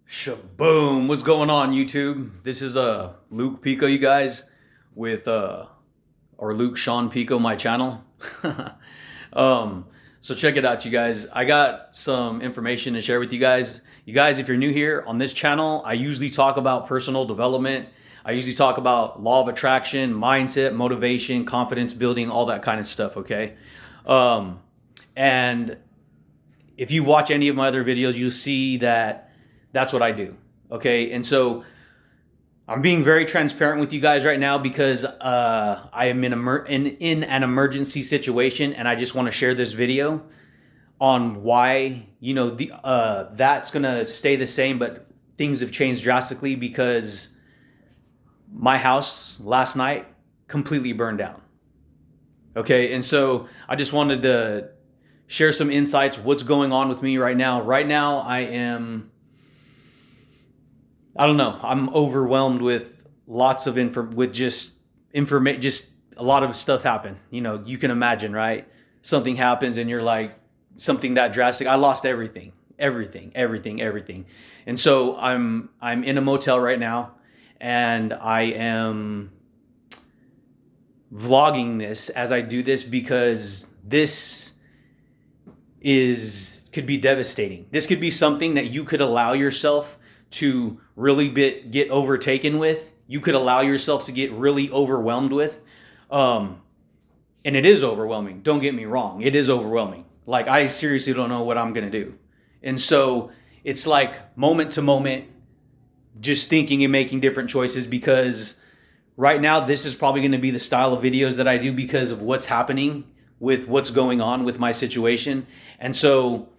Shaboom! What's going on, YouTube? This is Luke Pico, you guys, with or Luke Sean Pico, my channel. um, so check it out, you guys. I got some information to share with you guys. You guys, if you're new here on this channel, I usually talk about personal development. I usually talk about law of attraction, mindset, motivation, confidence building, all that kind of stuff. Okay, and if you watch any of my other videos, you'll see that that's what I do. Okay. And so I'm being very transparent with you guys right now because I am in an emergency situation, and I just want to share this video on why, that's going to stay the same, but things have changed drastically because my house last night completely burned down. Okay. And so I just wanted to share some insights, what's going on with me right now. Right now, I don't know. I'm overwhelmed with lots of just a lot of stuff happen. You can imagine, right? Something happens and you're like, something that drastic. I lost everything. And so I'm in a motel right now, and I am vlogging this as I do this because this could be devastating. This could be something that you could allow yourself to really get overtaken with. You could allow yourself to get really overwhelmed with. And it is overwhelming. Don't get me wrong. It is overwhelming. Like, I seriously don't know what I'm going to do. And so it's like moment to moment, just thinking and making different choices, because right now this is probably going to be the style of videos that I do because of what's happening with what's going on with my situation. And so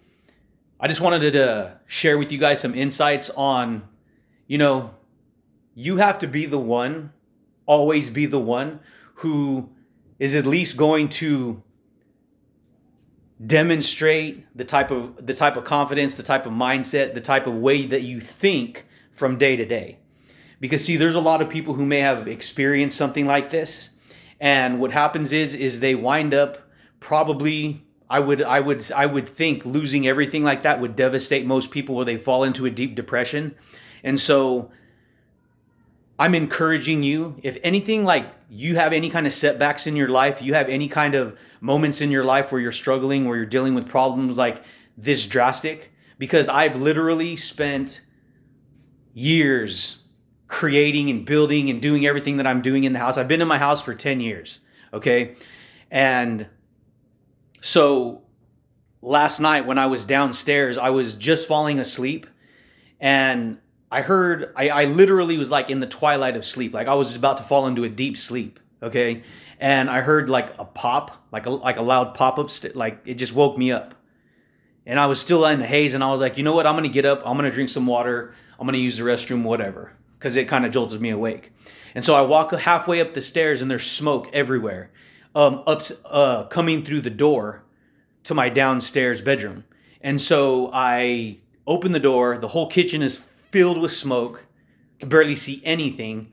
I just wanted to share with you guys some insights on, you have to be the one, always be the one who is at least going to demonstrate the type of confidence, the type of mindset, the type of way that you think from day to day. Because see, there's a lot of people who may have experienced something like this, and what happens is they wind up probably, I would think losing everything like that would devastate most people, where they fall into a deep depression. And so I'm encouraging you, if anything, like you have any kind of setbacks in your life, you have any kind of moments in your life where you're struggling, where you're dealing with problems like this drastic, because I've literally spent years creating and building and doing everything that I'm doing in the house. I've been in my house for 10 years. Okay. And so last night when I was downstairs, I was just falling asleep, and I literally was like in the twilight of sleep. Like I was about to fall into a deep sleep. Okay. And I heard like a pop, like a loud pop up, like it just woke me up, and I was still in the haze, and I was like, you know what? I'm going to get up. I'm going to drink some water. I'm going to use the restroom, whatever, because it kind of jolted me awake. And so I walk halfway up the stairs, and there's smoke everywhere. Coming through the door to my downstairs bedroom. And so I open the door. The whole kitchen is filled with smoke. I can barely see anything.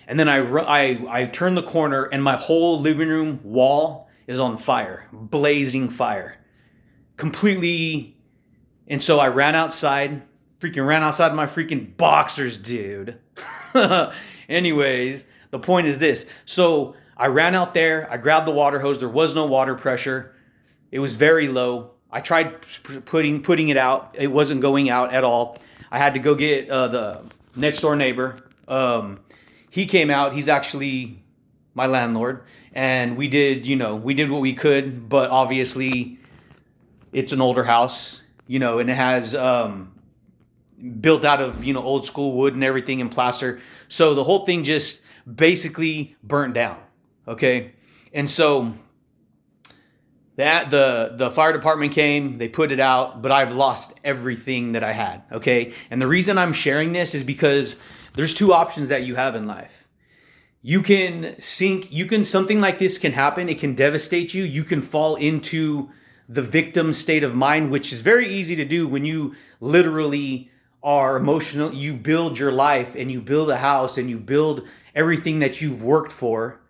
And then I turn the corner, and my whole living room wall is on fire, blazing fire, completely. And so I ran outside in my freaking boxers, dude. Anyways, the point is this. So I ran out there, I grabbed the water hose. There was no water pressure. It was very low. I tried putting it out. It wasn't going out at all. I had to go get the next door neighbor. He came out. He's actually my landlord. And we did what we could, but obviously it's an older house, and it has built out of, old school wood and everything, and plaster. So the whole thing just basically burnt down. Okay. And so that the fire department came, they put it out, but I've lost everything that I had. Okay. And the reason I'm sharing this is because there's two options that you have in life. Something like this can happen. It can devastate you. You can fall into the victim state of mind, which is very easy to do when you literally are emotional. You build your life, and you build a house, and you build everything that you've worked for.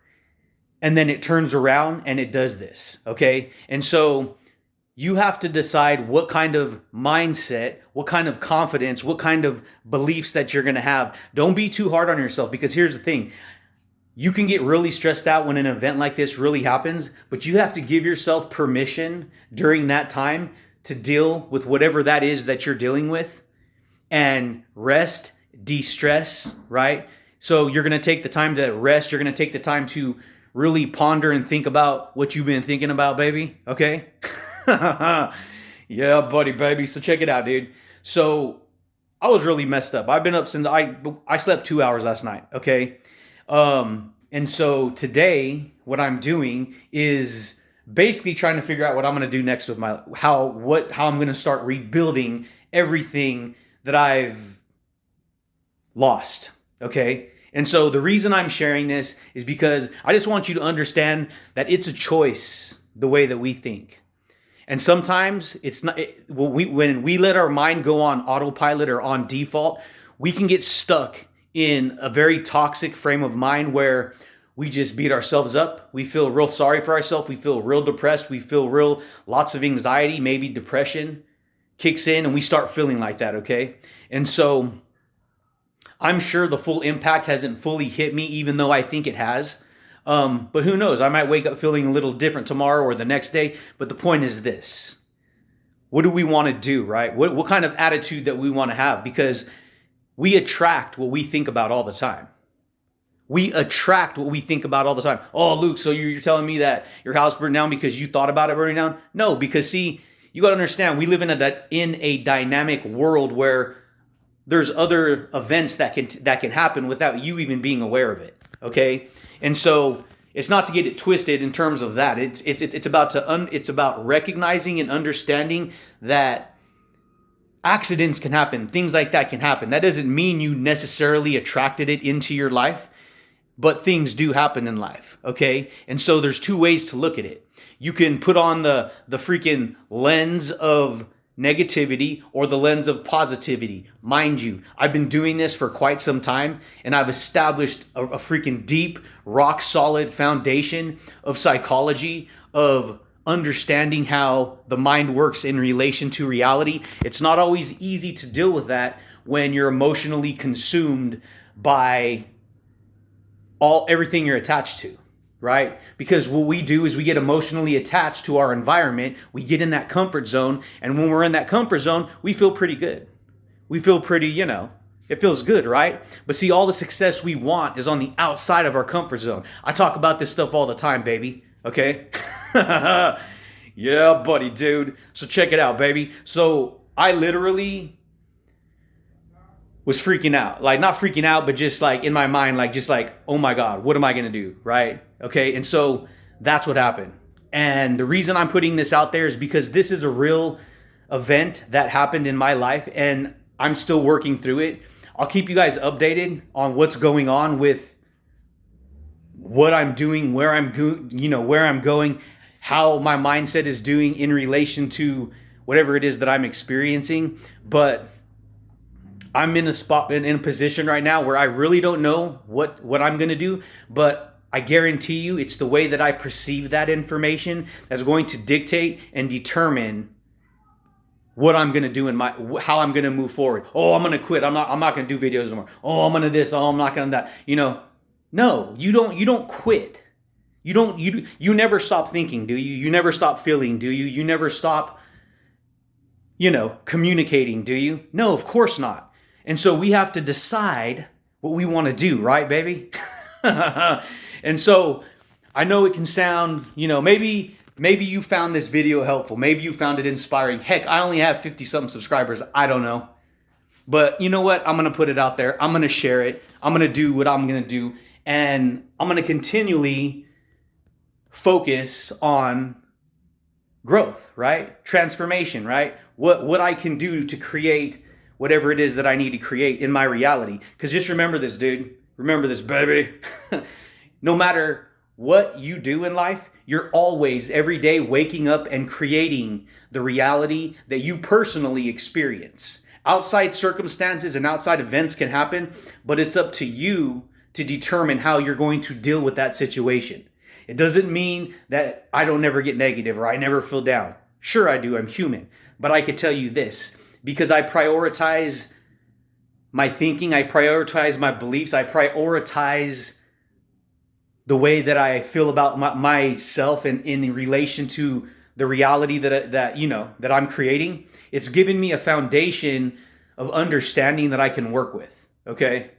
And then it turns around and it does this. Okay. And so you have to decide what kind of mindset, what kind of confidence, what kind of beliefs that you're going to have. Don't be too hard on yourself, because here's the thing. You can get really stressed out when an event like this really happens, but you have to give yourself permission during that time to deal with whatever that is that you're dealing with, and rest, de-stress, right? So you're going to take the time to rest. You're going to take the time to really ponder and think about what you've been thinking about, baby. Okay? Yeah, buddy, baby. So check it out, dude. So I was really messed up. I've been up since I slept 2 hours last night. Okay. And so today what I'm doing is basically trying to figure out what I'm going to do next with how I'm going to start rebuilding everything that I've lost. Okay. And so the reason I'm sharing this is because I just want you to understand that it's a choice, the way that we think. And sometimes it's not, when we let our mind go on autopilot or on default, we can get stuck in a very toxic frame of mind where we just beat ourselves up. We feel real sorry for ourselves. We feel real depressed. We feel lots of anxiety, maybe depression kicks in, and we start feeling like that, okay? And so I'm sure the full impact hasn't fully hit me, even though I think it has. But who knows? I might wake up feeling a little different tomorrow or the next day. But the point is this. What do we want to do, right? What kind of attitude that we want to have? Because we attract what we think about all the time. We attract what we think about all the time. Oh, Luke, so you're telling me that your house burned down because you thought about it burning down? No, because see, you got to understand, we live in a dynamic world where there's other events that can happen without you even being aware of it. Okay, and so it's not to get it twisted in terms of that. It's about recognizing and understanding that accidents can happen, things like that can happen. That doesn't mean you necessarily attracted it into your life, but things do happen in life. Okay, and so there's two ways to look at it. You can put on the freaking lens of negativity or the lens of positivity. Mind you, I've been doing this for quite some time, and I've established a freaking deep, rock solid foundation of psychology, of understanding how the mind works in relation to reality. It's not always easy to deal with that when you're emotionally consumed by everything you're attached to. Right? Because what we do is we get emotionally attached to our environment. We get in that comfort zone. And when we're in that comfort zone, we feel pretty good. We feel pretty, it feels good, right? But see, all the success we want is on the outside of our comfort zone. I talk about this stuff all the time, baby. Okay? Yeah, buddy, dude. So check it out, baby. So I literally was freaking out. Like, not freaking out, but just like in my mind, oh my God, what am I going to do? Right? Okay. And so that's what happened. And the reason I'm putting this out there is because this is a real event that happened in my life, and I'm still working through it. I'll keep you guys updated on what's going on with what I'm doing, where I'm going, how my mindset is doing in relation to whatever it is that I'm experiencing. But I'm in a position right now where I really don't know what I'm going to do, but I guarantee you it's the way that I perceive that information that's going to dictate and determine what I'm going to do how I'm going to move forward. Oh, I'm going to quit. I'm not going to do videos anymore. Oh, I'm going to this. Oh, I'm not going to that. No, you don't quit. You never stop thinking, do you? You never stop feeling, do you? You never stop, communicating, do you? No, of course not. And so we have to decide what we want to do, right, baby? And so I know it can sound, maybe you found this video helpful. Maybe you found it inspiring. Heck, I only have 50-something subscribers. I don't know. But you know what? I'm going to put it out there. I'm going to share it. I'm going to do what I'm going to do. And I'm going to continually focus on growth, right? Transformation, right? What I can do to create whatever it is that I need to create in my reality. Because just remember this, dude. Remember this, baby. No matter what you do in life, you're always, every day, waking up and creating the reality that you personally experience. Outside circumstances and outside events can happen, but it's up to you to determine how you're going to deal with that situation. It doesn't mean that I don't never get negative or I never feel down. Sure, I do. I'm human. But I could tell you this, because I prioritize my thinking, I prioritize my beliefs, I prioritize the way that I feel about myself and in relation to the reality that I'm creating. It's given me a foundation of understanding that I can work with. Okay.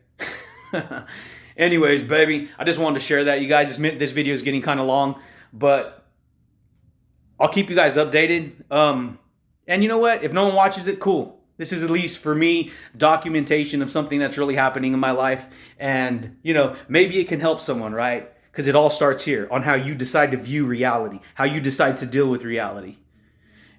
Anyways, baby, I just wanted to share that. You guys, this video is getting kind of long, but I'll keep you guys updated. And you know what? If no one watches it, cool. This is, at least for me, documentation of something that's really happening in my life. And, maybe it can help someone, right? Because it all starts here on how you decide to view reality, how you decide to deal with reality.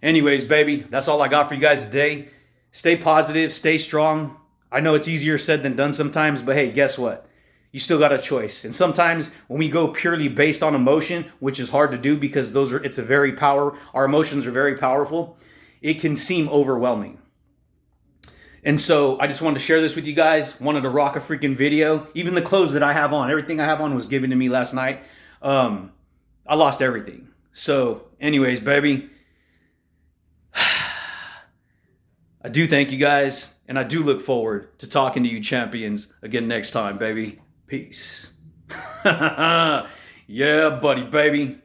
Anyways, baby, that's all I got for you guys today. Stay positive, stay strong. I know it's easier said than done sometimes, but hey, guess what? You still got a choice. And sometimes when we go purely based on emotion, which is hard to do because our emotions are very powerful, it can seem overwhelming. And so I just wanted to share this with you guys. Wanted to rock a freaking video. Even the clothes that I have on, everything I have on was given to me last night. I lost everything. So anyways, baby, I do thank you guys. And I do look forward to talking to you champions again next time, baby. Peace. Yeah, buddy, baby.